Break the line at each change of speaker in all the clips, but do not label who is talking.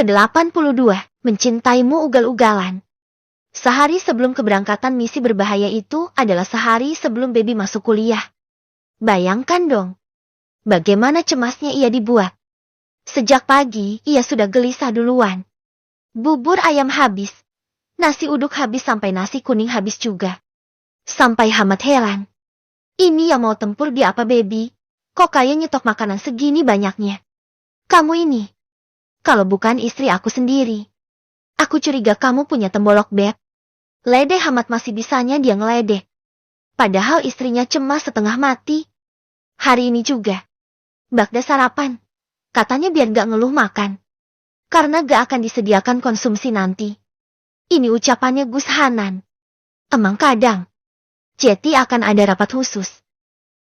Ke-82, mencintaimu ugal-ugalan. Sehari sebelum keberangkatan misi berbahaya itu adalah sehari sebelum baby masuk kuliah. Bayangkan dong, bagaimana cemasnya ia dibuat. Sejak pagi, ia sudah gelisah duluan. Bubur ayam habis, nasi uduk habis sampai nasi kuning habis juga. Sampai Hamad heran. Ini yang mau tempur di apa baby? Kok kayak nyetok makanan segini banyaknya? Kamu ini. Kalau bukan istri aku sendiri. Aku curiga kamu punya tembolok beb. Ledeh Hamad masih bisanya dia ngeledek. Padahal istrinya cemas setengah mati. Hari ini juga. Bagda sarapan. Katanya biar gak ngeluh makan. Karena gak akan disediakan konsumsi nanti. Ini ucapannya Gus Hanan. Emang kadang. Jeti akan ada rapat khusus.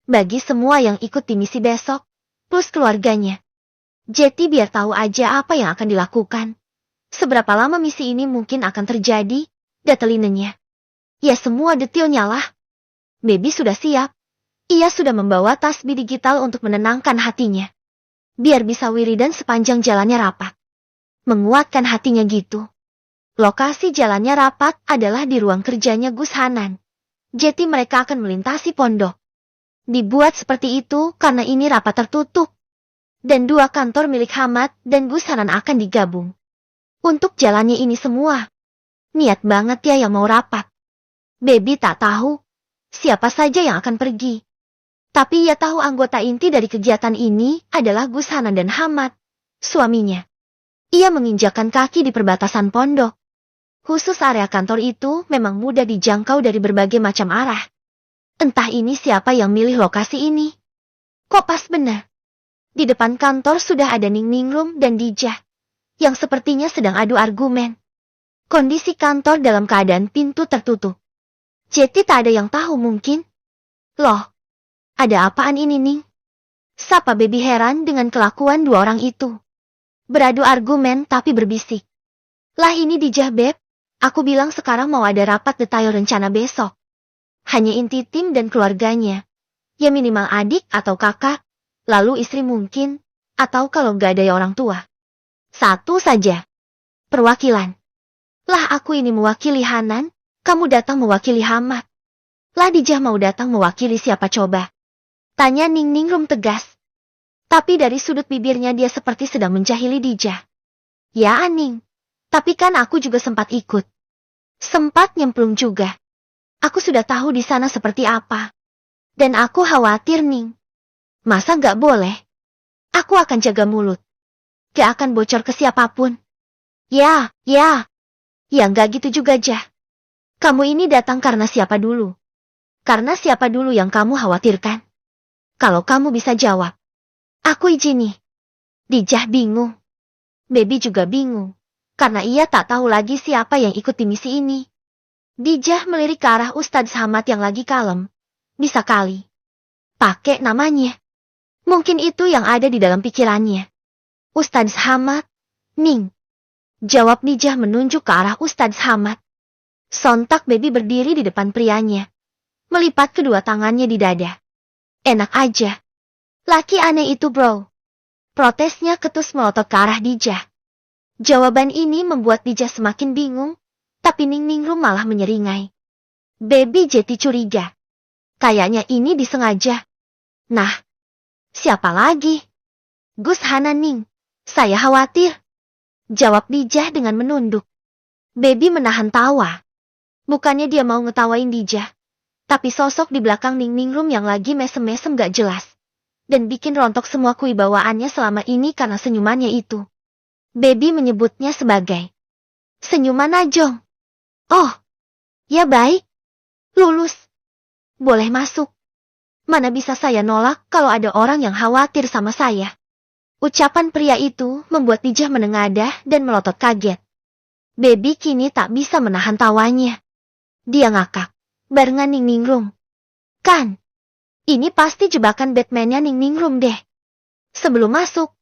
Bagi semua yang ikut di misi besok. Plus keluarganya. Jeti biar tahu aja apa yang akan dilakukan. Seberapa lama misi ini mungkin akan terjadi. Datelinenya. Ya semua detailnya lah. Baby sudah siap. Ia sudah membawa tasbih digital untuk menenangkan hatinya. Biar bisa wiridan sepanjang jalannya rapat. Menguatkan hatinya gitu. Lokasi jalannya rapat adalah di ruang kerjanya Gus Hanan. Jadi mereka akan melintasi pondok. Dibuat seperti itu karena ini rapat tertutup. Dan dua kantor milik Hamad dan Gus Hanan akan digabung. Untuk jalannya ini semua. Niat banget ya yang mau rapat. Baby tak tahu siapa saja yang akan pergi. Tapi ia tahu anggota inti dari kegiatan ini adalah Gus Hanan dan Hamad, suaminya. Ia menginjakan kaki di perbatasan pondok. Khusus area kantor itu memang mudah dijangkau dari berbagai macam arah. Entah ini siapa yang milih lokasi ini. Kok pas benar? Di depan kantor sudah ada Ning Ningrum dan Dijah, yang sepertinya sedang adu argumen. Kondisi kantor dalam keadaan pintu tertutup. Jeti tak ada yang tahu mungkin. Loh, ada apaan ini Ning? Sapa baby heran dengan kelakuan dua orang itu. Beradu argumen tapi berbisik. Lah ini Dijah beb, aku bilang sekarang mau ada rapat detail rencana besok. Hanya inti tim dan keluarganya. Ya minimal adik atau kakak. Lalu istri mungkin, atau kalau gak ada orang tua. Satu saja. Perwakilan. Lah aku ini mewakili Hanan, kamu datang mewakili Hamad. Lah Dijah mau datang mewakili siapa coba? Tanya Ning Ningrum tegas. Tapi dari sudut bibirnya dia seperti sedang menjahili Dijah. Ya Aning, tapi kan aku juga sempat ikut. Sempat nyemplung juga. Aku sudah tahu di sana seperti apa. Dan aku khawatir Ning. Masa nggak boleh? Aku akan jaga mulut. Gak akan bocor ke siapapun. Ya. Ya nggak gitu juga Jah. Kamu ini datang karena siapa dulu? Karena siapa dulu yang kamu khawatirkan? Kalau kamu bisa jawab. Aku izin nih. Dijah bingung. Baby juga bingung. Karena ia tak tahu lagi siapa yang ikut di misi ini. Dijah melirik ke arah Ustadz Hamad yang lagi kalem. Bisa kali. Pakai namanya. Mungkin itu yang ada di dalam pikirannya. Ustadz Hamad, Ning. Jawab Dijah menunjuk ke arah Ustadz Hamad. Sontak baby berdiri di depan prianya. Melipat kedua tangannya di dada. Enak aja. Laki aneh itu bro. Protesnya ketus melotot ke arah Dijah. Jawaban ini membuat Dijah semakin bingung. Tapi Ning Ningrum malah menyeringai. Baby Jeti curiga. Kayaknya ini disengaja. Nah. Siapa lagi? Gus Hanan Ning. Saya khawatir. Jawab Dijah dengan menunduk. Baby menahan tawa. Bukannya dia mau ngetawain Dijah. Tapi sosok di belakang Ning Ningrum yang lagi mesem-mesem gak jelas. Dan bikin rontok semua kewibawaannya selama ini karena senyumannya itu. Baby menyebutnya sebagai senyuman Najong. Oh. Ya baik. Lulus. Boleh masuk. Mana bisa saya nolak kalau ada orang yang khawatir sama saya. Ucapan pria itu membuat Dijah menengadah dan melotot kaget. Baby kini tak bisa menahan tawanya. Dia ngakak. Barengan Ning Ningrum. Kan? Ini pasti jebakan Batman-nya Ning Ningrum deh. Sebelum masuk,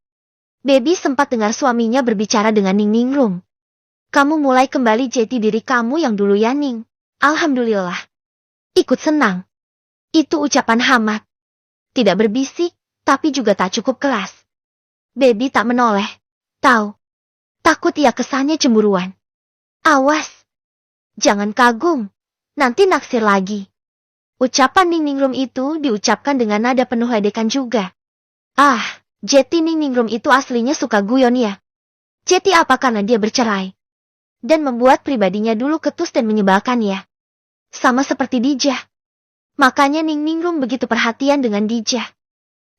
Baby sempat dengar suaminya berbicara dengan Ning Ningrum. Kamu mulai kembali jati diri kamu yang dulu ya Ning. Alhamdulillah. Ikut senang. Itu ucapan Hamad. Tidak berbisik, tapi juga tak cukup keras. Baby tak menoleh. Tahu. Takut ia kesannya cemburuan. Awas! Jangan kagum, nanti naksir lagi. Ucapan Ningningrum itu diucapkan dengan nada penuh edekan juga. Ah, jadi Ningningrum itu aslinya suka guyon ya. Jadi apa karena dia bercerai? Dan membuat pribadinya dulu ketus dan menyebalkan ya. Sama seperti Dijah. Makanya Ningningrum begitu perhatian dengan Dijah.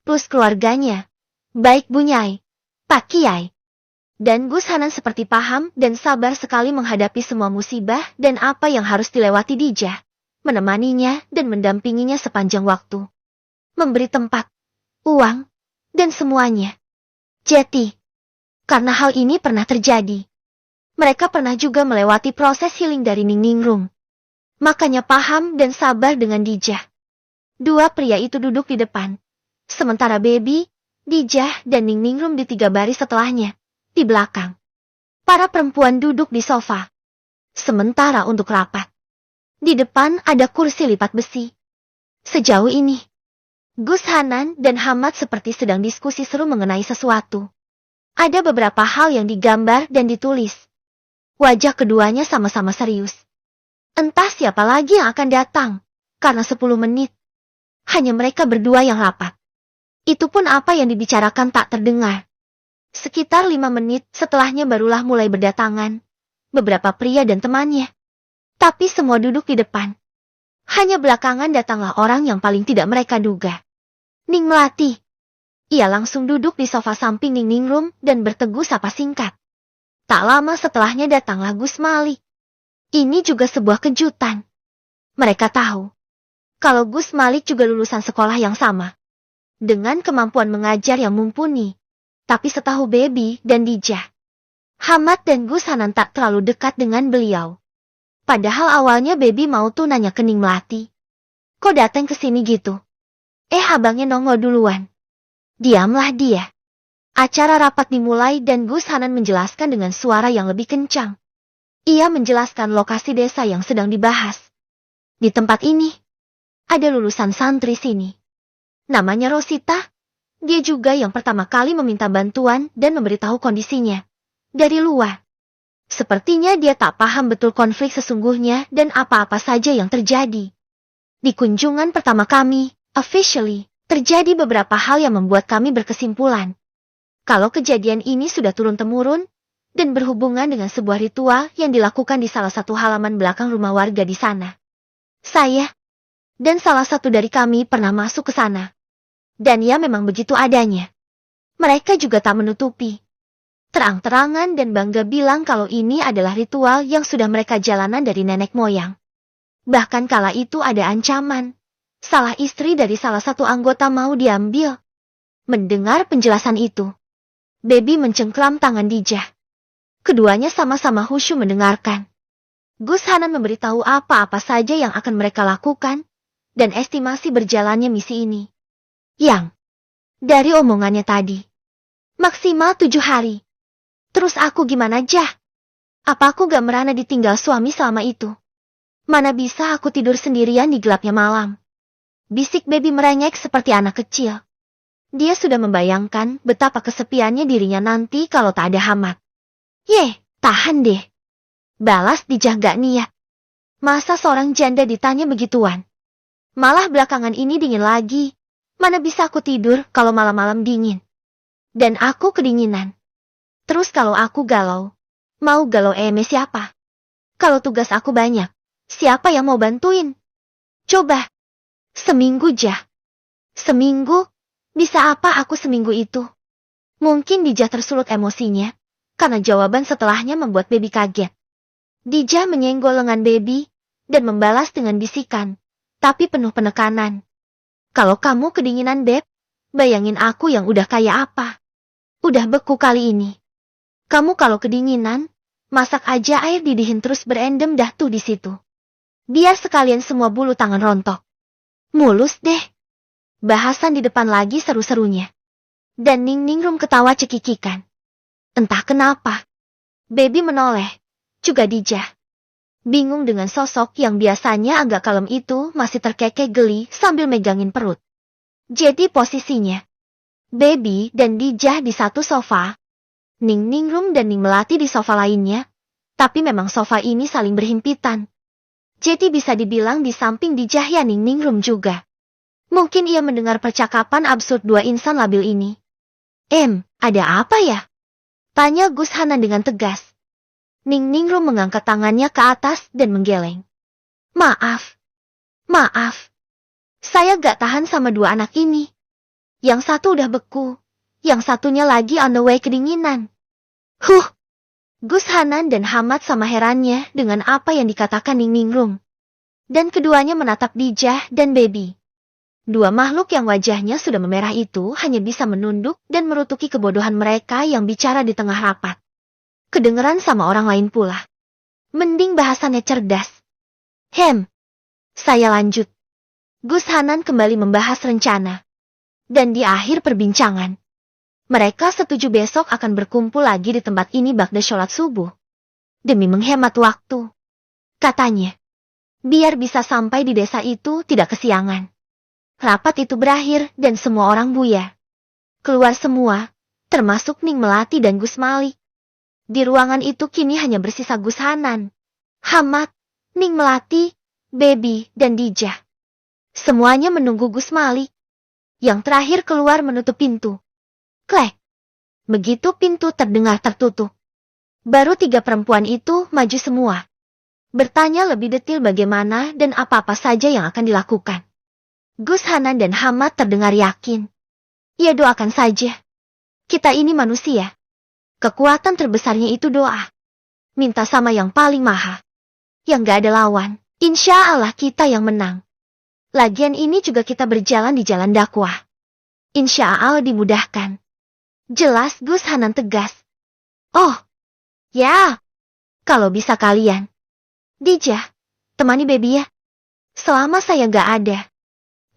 Plus keluarganya. Baik Bunyai, Pak Kiai. Dan Gus Hanan seperti paham dan sabar sekali menghadapi semua musibah dan apa yang harus dilewati Dijah. Menemaninya dan mendampinginya sepanjang waktu. Memberi tempat, uang, dan semuanya. Jadi, karena hal ini pernah terjadi. Mereka pernah juga melewati proses healing dari Ningningrum. Makanya paham dan sabar dengan Dijah. Dua pria itu duduk di depan. Sementara Baby, Dijah, dan Ningningrum di 3 baris setelahnya. Di belakang. Para perempuan duduk di sofa. Sementara untuk rapat. Di depan ada kursi lipat besi. Sejauh ini, Gus Hanan dan Hamad seperti sedang diskusi seru mengenai sesuatu. Ada beberapa hal yang digambar dan ditulis. Wajah keduanya sama-sama serius. Entah siapa lagi yang akan datang, karena 10 menit. Hanya mereka berdua yang rapat. Itu pun apa yang dibicarakan tak terdengar. Sekitar 5 menit setelahnya barulah mulai berdatangan. Beberapa pria dan temannya. Tapi semua duduk di depan. Hanya belakangan datanglah orang yang paling tidak mereka duga. Ning Melati. Ia langsung duduk di sofa samping Ningningrum dan bertegur sapa singkat. Tak lama setelahnya datanglah Gus Malik. Ini juga sebuah kejutan. Mereka tahu. Kalau Gus Malik juga lulusan sekolah yang sama. Dengan kemampuan mengajar yang mumpuni. Tapi setahu Baby dan Dijah. Hamad dan Gus Hanan tak terlalu dekat dengan beliau. Padahal awalnya Baby mau tuh nanya ke Ning Melati. Kok datang ke sini gitu? Abangnya nongol duluan. Diamlah dia. Acara rapat dimulai dan Gus Hanan menjelaskan dengan suara yang lebih kencang. Ia menjelaskan lokasi desa yang sedang dibahas. Di tempat ini, ada lulusan santri sini. Namanya Rosita. Dia juga yang pertama kali meminta bantuan dan memberitahu kondisinya. Dari luar. Sepertinya dia tak paham betul konflik sesungguhnya dan apa-apa saja yang terjadi. Di kunjungan pertama kami, officially, terjadi beberapa hal yang membuat kami berkesimpulan. Kalau kejadian ini sudah turun-temurun, dan berhubungan dengan sebuah ritual yang dilakukan di salah satu halaman belakang rumah warga di sana. Saya, dan salah satu dari kami pernah masuk ke sana. Dan ya memang begitu adanya. Mereka juga tak menutupi. Terang-terangan dan bangga bilang kalau ini adalah ritual yang sudah mereka jalanan dari nenek moyang. Bahkan kala itu ada ancaman. Salah istri dari salah satu anggota mau diambil. Mendengar penjelasan itu, Baby mencengkram tangan Dijah. Keduanya sama-sama khusyuk mendengarkan. Gus Hanan memberitahu apa-apa saja yang akan mereka lakukan, dan estimasi berjalannya misi ini. Yang, dari omongannya tadi, maksimal 7 hari. Terus aku gimana Jah? Apa aku gak merana ditinggal suami selama itu? Mana bisa aku tidur sendirian di gelapnya malam? Bisik Baby merengek seperti anak kecil. Dia sudah membayangkan betapa kesepiannya dirinya nanti kalau tak ada Hamad. Tahan deh. Balas Dijah gak niat. Masa seorang janda ditanya begituan? Malah belakangan ini dingin lagi. Mana bisa aku tidur kalau malam-malam dingin? Dan aku kedinginan. Terus kalau aku galau, mau galau siapa? Kalau tugas aku banyak, siapa yang mau bantuin? Coba, seminggu Jah. Seminggu? Bisa apa aku seminggu itu? Mungkin Dijah tersulut emosinya, karena jawaban setelahnya membuat Baby kaget. Dijah menyenggol lengan Baby, dan membalas dengan bisikan, tapi penuh penekanan. Kalau kamu kedinginan Beb, bayangin aku yang udah kayak apa. Udah beku kali ini. Kamu kalau kedinginan, masak aja air didihin terus berendam dah tuh di situ. Biar sekalian semua bulu tangan rontok. Mulus deh. Bahasan di depan lagi seru-serunya. Dan Ningningrum ketawa cekikikan. Entah kenapa. Baby menoleh. Juga Dijah. Bingung dengan sosok yang biasanya agak kalem itu masih terkekeh geli sambil megangin perut. Jadi posisinya, Baby dan Dijah di satu sofa. Ning Ningrum dan Ning Melati di sofa lainnya, tapi memang sofa ini saling berhimpitan. Jadi bisa dibilang di samping Dijah ya Ning Ningrum juga. Mungkin ia mendengar percakapan absurd dua insan labil ini. Ada apa ya? Tanya Gus Hanan dengan tegas. Ning Ningrum mengangkat tangannya ke atas dan menggeleng. Maaf. Saya gak tahan sama dua anak ini. Yang satu udah beku, yang satunya lagi on the way kedinginan. Gus Hanan dan Hamad sama herannya dengan apa yang dikatakan Ning Ningrum. Dan keduanya menatap Dijah dan Baby. Dua makhluk yang wajahnya sudah memerah itu hanya bisa menunduk dan merutuki kebodohan mereka yang bicara di tengah rapat. Kedengeran sama orang lain pula. Mending bahasannya cerdas. Saya lanjut. Gus Hanan kembali membahas rencana. Dan di akhir perbincangan, mereka setuju besok akan berkumpul lagi di tempat ini bagda sholat subuh. Demi menghemat waktu. Katanya, biar bisa sampai di desa itu tidak kesiangan. Rapat itu berakhir dan semua orang buya. Keluar semua, termasuk Ning Melati dan Gus Malik. Di ruangan itu kini hanya bersisa Gus Hanan, Hamad, Ning Melati, Baby, dan Dijah. Semuanya menunggu Gus Malik. Yang terakhir keluar menutup pintu. Klek. Begitu pintu terdengar tertutup. Baru tiga perempuan itu maju semua. Bertanya lebih detail bagaimana dan apa-apa saja yang akan dilakukan. Gus Hanan dan Hamad terdengar yakin. Ya doakan saja. Kita ini manusia. Kekuatan terbesarnya itu doa. Minta sama yang paling maha. Yang gak ada lawan. Insya Allah kita yang menang. Lagian ini juga kita berjalan di jalan dakwah. Insya Allah dimudahkan. Jelas Gus Hanan tegas. Oh, ya. Kalau bisa kalian. Dijah, temani Baby ya. Selama saya gak ada.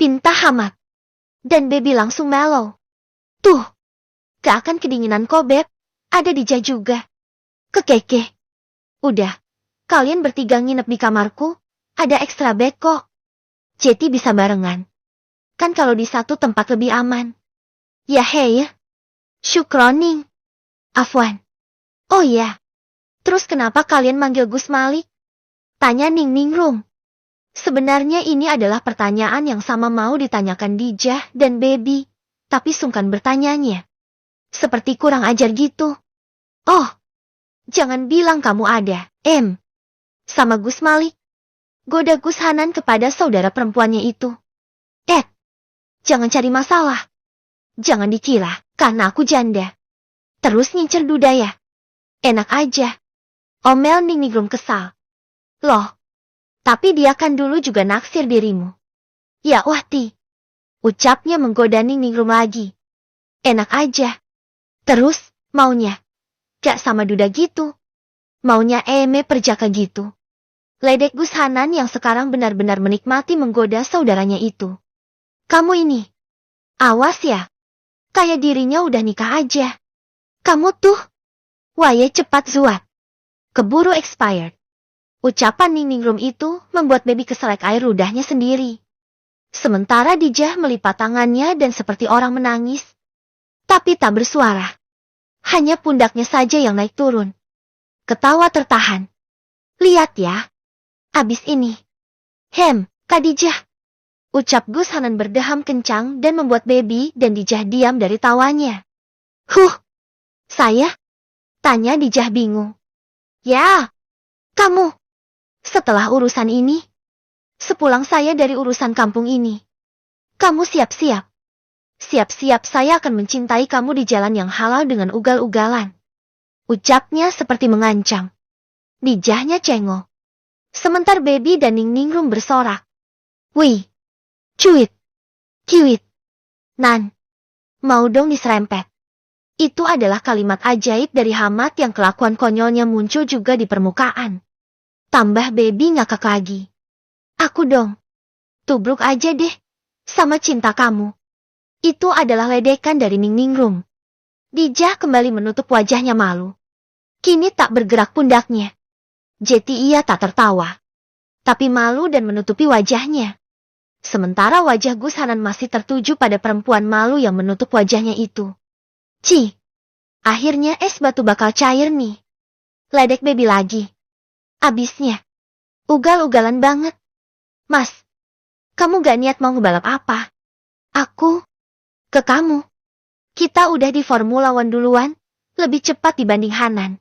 Pinta Hamad. Dan Baby langsung mellow. Tuh. Gak akan kedinginan kok, Beb. Ada Dijah juga. Kekeke. Udah. Kalian bertiga nginep di kamarku. Ada ekstra bed kok. Jadi bisa barengan. Kan kalau di satu tempat lebih aman. Ya hei. Syukroning. Afwan. Oh ya. Terus kenapa kalian manggil Gus Malik? Tanya Ning Ningrum. Sebenarnya ini adalah pertanyaan yang sama mau ditanyakan Dijah dan Baby. Tapi sungkan bertanyanya. Seperti kurang ajar gitu. Oh. Jangan bilang kamu ada, sama Gus Malik. Goda Gus Hanan kepada saudara perempuannya itu. Jangan cari masalah. Jangan dikira, karena aku janda. Terus ngincer duda ya. Enak aja. Omel Ning Ningrum kesal. Loh, tapi dia kan dulu juga naksir dirimu. Ya Wahti. Ucapnya menggoda Ning Ningrum lagi. Enak aja. Terus, maunya. Gak sama duda gitu. Maunya perjaka gitu. Ledek Gus Hanan yang sekarang benar-benar menikmati menggoda saudaranya itu. Kamu ini. Awas ya. Kayak dirinya udah nikah aja. Kamu tuh. Waye cepat zuat. Keburu expired. Ucapan Ning Ningrum itu membuat Baby keselak air ludahnya sendiri. Sementara Dijah melipat tangannya dan seperti orang menangis. Tapi tak bersuara. Hanya pundaknya saja yang naik turun. Ketawa tertahan. Lihat ya. Abis ini. Kak Dijah. Ucap Gus Hanan berdeham kencang dan membuat Baby dan Dijah diam dari tawanya. Saya? Tanya Dijah bingung. Ya. Kamu. Setelah urusan ini. Sepulang saya dari urusan kampung ini. Kamu siap-siap. Siap-siap saya akan mencintai kamu di jalan yang halal dengan ugal-ugalan. Ucapnya seperti mengancam. Dijahnya cengok. Sementar Baby dan Ning Ningrum bersorak. Wih. Cuit. Kiwit. Nan. Mau dong diserempet. Itu adalah kalimat ajaib dari Hamad yang kelakuan konyolnya muncul juga di permukaan. Tambah Baby ngakak lagi. Aku dong. Tubruk aja deh. Sama cinta kamu. Itu adalah ledekan dari Ning Ningrum. Dijah kembali menutup wajahnya malu. Kini tak bergerak pundaknya. Jadi ia tak tertawa. Tapi malu dan menutupi wajahnya. Sementara wajah Gus Hanan masih tertuju pada perempuan malu yang menutup wajahnya itu. Akhirnya es batu bakal cair nih. Ledek baby lagi. Abisnya. Ugal-ugalan banget. Mas, kamu gak niat mau ngebalap apa? Aku. Ke kamu. Kita udah di Formula One duluan. Lebih cepat dibanding Hanan.